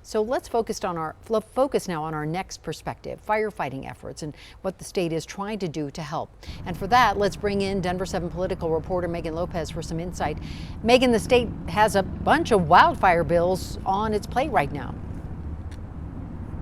So let's focus now on our next perspective, firefighting efforts and what the state is trying to do to help. And for that, let's bring in Denver 7 political reporter Megan Lopez for some insight. Megan, the state has a bunch of wildfire bills on its plate right now.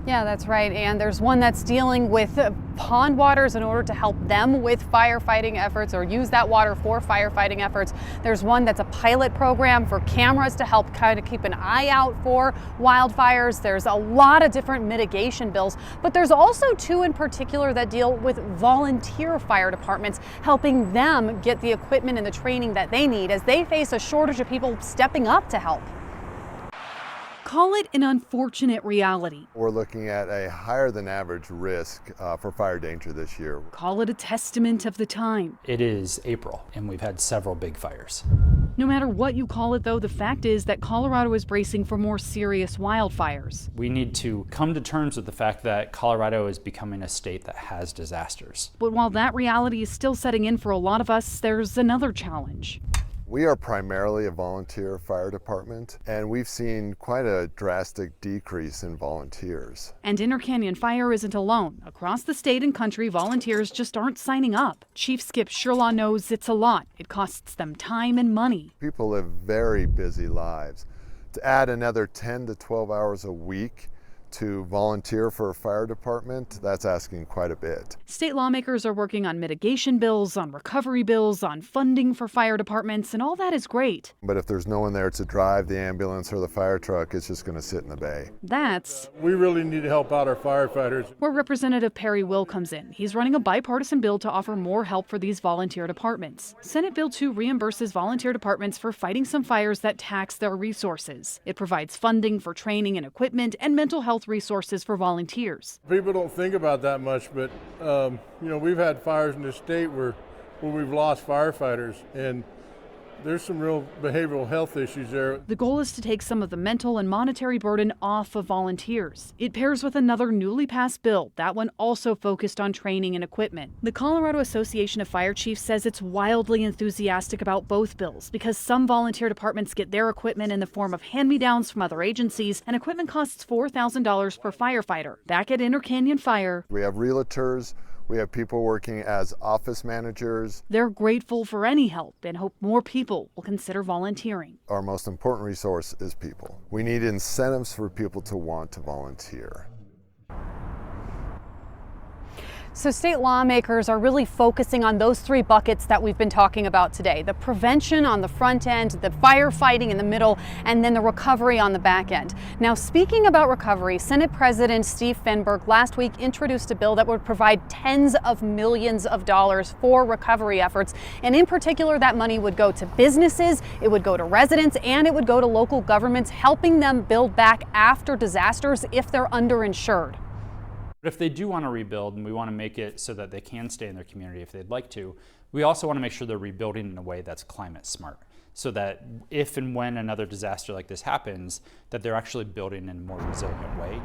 Yeah, that's right. And there's one that's dealing with pond waters in order to help them with firefighting efforts or use that water for firefighting efforts. There's one that's a pilot program for cameras to help kind of keep an eye out for wildfires. There's a lot of different mitigation bills, but there's also two in particular that deal with volunteer fire departments, helping them get the equipment and the training that they need as they face a shortage of people stepping up to help. Call it an unfortunate reality. We're looking at a higher than average risk for fire danger this year. Call it a testament of the time. It is April, and we've had several big fires. No matter what you call it, though, the fact is that Colorado is bracing for more serious wildfires. We need to come to terms with the fact that Colorado is becoming a state that has disasters. But while that reality is still setting in for a lot of us, there's another challenge. We are primarily a volunteer fire department, and we've seen quite a drastic decrease in volunteers. And Inter Canyon Fire isn't alone. Across the state and country, volunteers just aren't signing up. Chief Skip Sherlaw knows it's a lot. It costs them time and money. People live very busy lives. To add another 10 to 12 hours a week to volunteer for a fire department, that's asking quite a bit. State lawmakers are working on mitigation bills, on recovery bills, on funding for fire departments, and all that is great. But if there's no one there to drive the ambulance or the fire truck, it's just going to sit in the bay. That's we really need to help out our firefighters. where Representative Perry Will comes in. He's running a bipartisan bill to offer more help for these volunteer departments. Senate Bill 2 reimburses volunteer departments for fighting some fires that tax their resources. It provides funding for training and equipment and mental health resources for volunteers. People don't think about that much, but we've had fires in the state where we've lost firefighters, and there's some real behavioral health issues there. The goal is to take some of the mental and monetary burden off of volunteers. It pairs with another newly passed bill, that one also focused on training and equipment. The Colorado Association of Fire Chiefs says it's wildly enthusiastic about both bills because some volunteer departments get their equipment in the form of hand-me-downs from other agencies, and equipment costs $4,000 per firefighter. Back at Inter Canyon Fire, We have realtors. We have people working as office managers. they're grateful for any help and hope more people will consider volunteering. Our most important resource is people. We need incentives for people to want to volunteer. So state lawmakers are really focusing on those three buckets that we've been talking about today. The prevention on the front end, the firefighting in the middle, and then the recovery on the back end. Now, speaking about recovery, Senate President Steve Fenberg last week introduced a bill that would provide tens of millions of dollars for recovery efforts. And in particular, that money would go to businesses, it would go to residents, and it would go to local governments, helping them build back after disasters if they're underinsured. But if they do want to rebuild, and we want to make it so that they can stay in their community if they'd like to, we also want to make sure they're rebuilding in a way that's climate smart, so that if and when another disaster like this happens, that they're actually building in a more resilient way.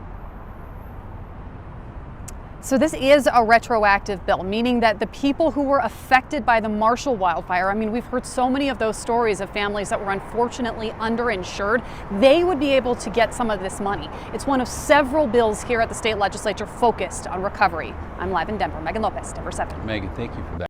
So this is a retroactive bill, meaning that the people who were affected by the Marshall wildfire, I mean, we've heard so many of those stories of families that were unfortunately underinsured, they would be able to get some of this money. It's one of several bills here at the state legislature focused on recovery. I'm live in Denver. Megan Lopez, Denver 7. Megan, thank you for that.